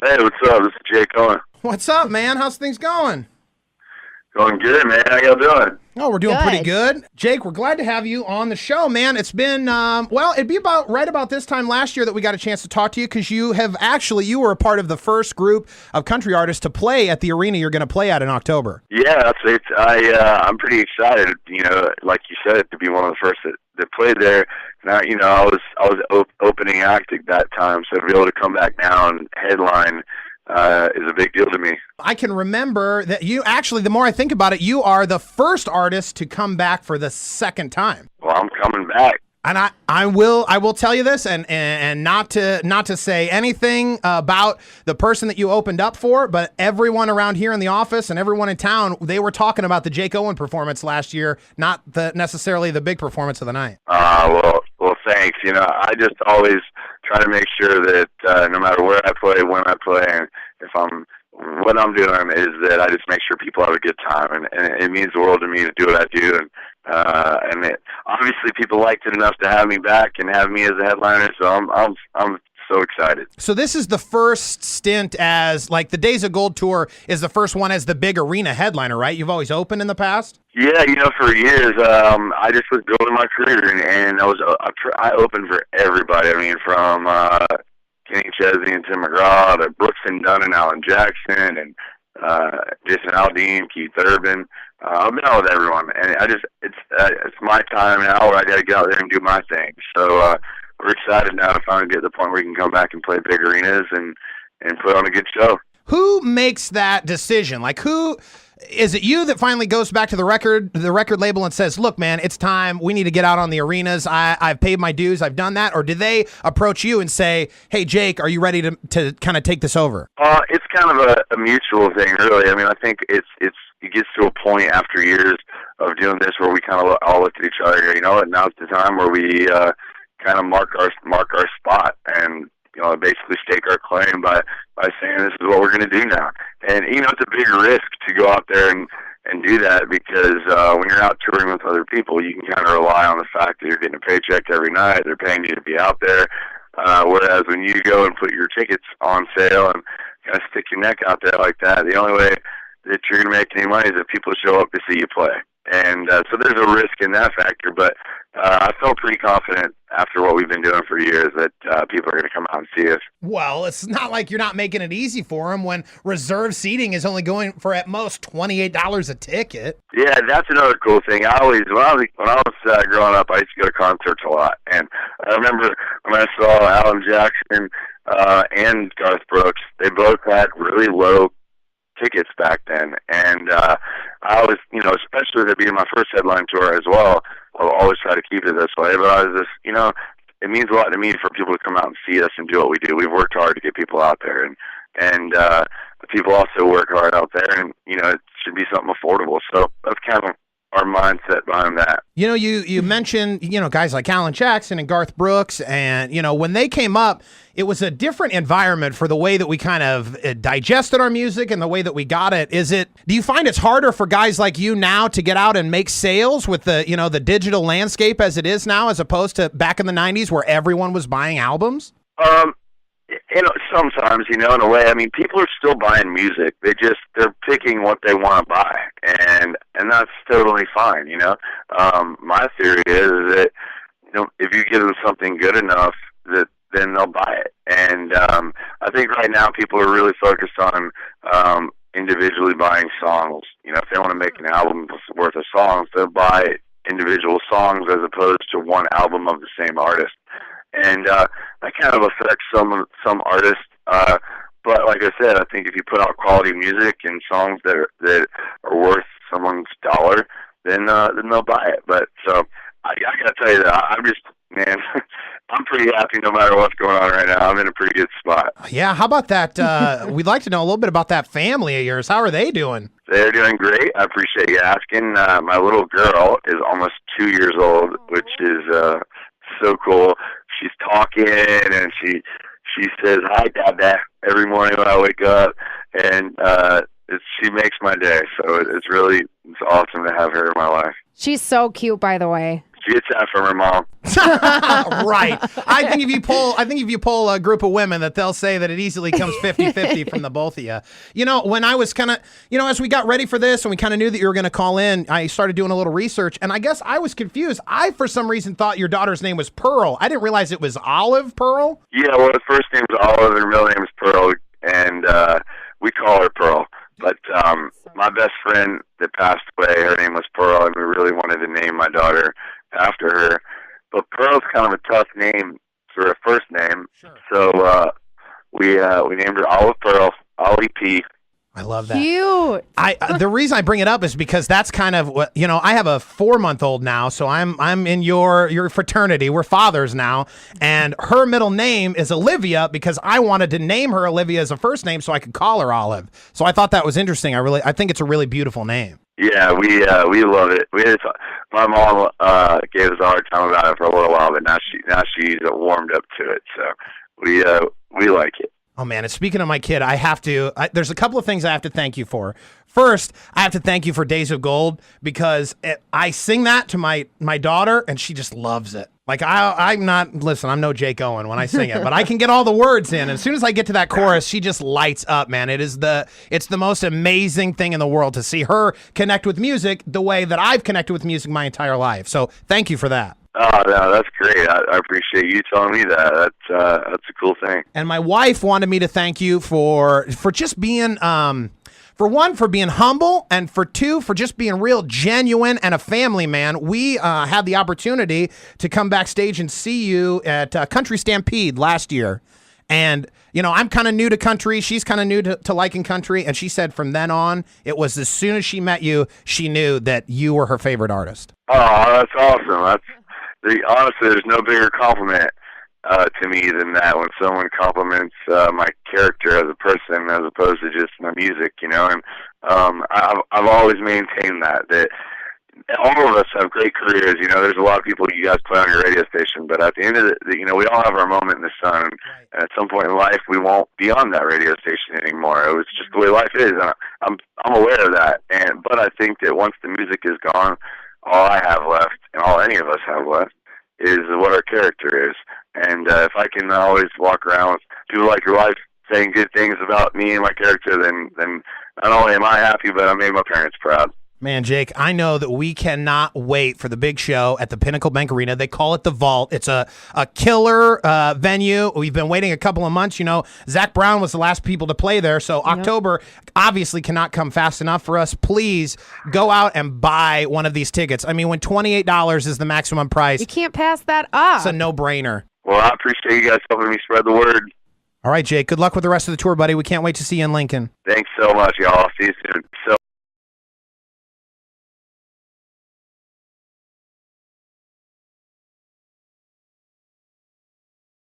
Hey, what's up? This is Jake Owen. What's up, man? How's things going? Going good, man. How y'all doing? Oh, we're doing pretty good. Jake, we're glad to have you on the show, man. It's been, it'd be right about this time last year that we got a chance to talk to you because you were a part of the first group of country artists to play at the arena you're going to play at in October. Yeah, I'm pretty excited, like you said, to be one of the first that played there. Now, I was opening act at that time, so to be able to come back now and headline is a big deal to me. I can remember that you actually, the more I think about it, you are the first artist to come back for the second time. Well, I'm coming back. And I will tell you this, and not to say anything about the person that you opened up for, but everyone around here in the office and everyone in town, they were talking about the Jake Owen performance last year, not necessarily the big performance of the night. Well, thanks. I just always try to make sure that no matter where I play, when I play, and what I'm doing is that I just make sure people have a good time, and it means the world to me to do what I do, and obviously people liked it enough to have me back and have me as a headliner, so I'm so excited. So this is the first stint as, like, the Days of Gold tour is the first one as the big arena headliner, right? You've always opened in the past? Yeah, for years, I just was building my career, and I opened for everybody. I mean, from Kenny Chesney and Tim McGraw to Brooks and Dunn and Alan Jackson and Jason Aldean, Keith Urban. I've been out with everyone, and it's my time now where I got to get out there and do my thing. So we're excited now to finally get to the point where we can come back and play big arenas and put on a good show. Who makes that decision? Like, who is it? You that finally goes back to the record label and says, "Look, man, it's time. We need to get out on the arenas. I've paid my dues. I've done that." Or did they approach you and say, "Hey, Jake, are you ready to kind of take this over?" It's kind of a mutual thing, really. I mean, I think it gets to a point after years of doing this where we kind of all look at each other. And now's the time where we kind of mark our spot and basically stake our claim by saying this is what we're going to do now. And it's a big risk to go out there and do that because when you're out touring with other people, you can kind of rely on the fact that you're getting a paycheck every night. They're paying you to be out there. Whereas when you go and put your tickets on sale and kind of stick your neck out there like that, the only way that you're going to make any money is if people show up to see you play. And so there's a risk in that factor, but I felt pretty confident after what we've been doing for years that people are going to come out and see us. Well, it's not like you're not making it easy for them when reserved seating is only going for at most $28 a ticket. Yeah, that's another cool thing. When I was growing up, I used to go to concerts a lot, and I remember when I saw Alan Jackson and Garth Brooks, they both had really low tickets back then, and I always, especially to be my first headline tour as well, I'll always try to keep it this way, but I was just, it means a lot to me for people to come out and see us and do what we do. We've worked hard to get people out there, and the people also work hard out there, and, it should be something affordable, so that's kind of our mindset behind that. You mentioned, guys like Alan Jackson and Garth Brooks, and, when they came up, it was a different environment for the way that we kind of digested our music and the way that we got it. Do you find it's harder for guys like you now to get out and make sales with the digital landscape as it is now, as opposed to back in the 90s where everyone was buying albums? Sometimes, in a way, I mean, people are still buying music. They're picking what they want to buy, and that's totally fine, My theory is that, if you give them something good enough, then they'll buy it. And I think right now people are really focused on individually buying songs. If they want to make an album worth of songs, they'll buy individual songs as opposed to one album of the same artist. And that kind of affects some artists. But like I said, I think if you put out quality music and songs that are worth someone's dollar, then they'll buy it. But so I gotta tell you that I'm pretty happy no matter what's going on right now. I'm in a pretty good spot. Yeah, how about that? We'd like to know a little bit about that family of yours. How are they doing? They're doing great. I appreciate you asking. My little girl is almost 2 years old, which is so cool. She's talking and she says hi, Dada, every morning when I wake up, and she makes my day. So it's awesome to have her in my life. She's so cute, by the way. She gets that from her mom. Right. I think if you poll a group of women, that they'll say that it easily comes 50-50 from the both of you. You know, when I was kind of, as we got ready for this and we kind of knew that you were going to call in, I started doing a little research, and I guess I was confused. I, for some reason, thought your daughter's name was Pearl. I didn't realize it was Olive Pearl. Yeah, well, her first name's Olive, her middle name is Pearl, and we call her Pearl. But my best friend that passed away, her name was Pearl, and we really wanted to name my daughter after her. But Pearl's kind of a tough name for a first name, so we named her Olive Pearl, Ollie P. I love that. Cute. The reason I bring it up is because that's kind of what, I have a 4-month-old now, so I'm in your fraternity. We're fathers now, and her middle name is Olivia because I wanted to name her Olivia as a first name so I could call her Olive. So I thought that was interesting. I think it's a really beautiful name. Yeah, we love it. My mom gave us a hard time about it for a little while, but now she's warmed up to it. So we like it. Oh, man, and speaking of my kid, there's a couple of things I have to thank you for. First, I have to thank you for Days of Gold because I sing that to my daughter, and she just loves it. Like, I'm no Jake Owen when I sing it, but I can get all the words in. And as soon as I get to that chorus, she just lights up, man. It's the most amazing thing in the world to see her connect with music the way that I've connected with music my entire life. So thank you for that. Oh, no, that's great. I appreciate you telling me that. That's a cool thing. And my wife wanted me to thank you for just being, for one, for being humble, and for two, for just being real genuine and a family man. We had the opportunity to come backstage and see you at Country Stampede last year. And, I'm kind of new to country. She's kind of new to liking country. And she said from then on, it was as soon as she met you, she knew that you were her favorite artist. Oh, that's awesome. Honestly, there's no bigger compliment to me than that when someone compliments my character as a person as opposed to just my music, And I've always maintained that all of us have great careers. There's a lot of people you guys play on your radio station, but at the end of we all have our moment in the sun. And at some point in life, we won't be on that radio station anymore. It was just the way life is, and I'm aware of that. But I think that once the music is gone, all I have left, and all any of us have left, is what our character is. And if I can always walk around with people like your wife saying good things about me and my character, then not only am I happy, but I made my parents proud. Man, Jake, I know that we cannot wait for the big show at the Pinnacle Bank Arena. They call it the Vault. It's a killer venue. We've been waiting a couple of months. Zach Brown was the last people to play there, so October obviously cannot come fast enough for us. Please go out and buy one of these tickets. I mean, when $28 is the maximum price, you can't pass that up. It's a no-brainer. Well, I appreciate you guys helping me spread the word. All right, Jake, good luck with the rest of the tour, buddy. We can't wait to see you in Lincoln. Thanks so much, y'all. See you soon.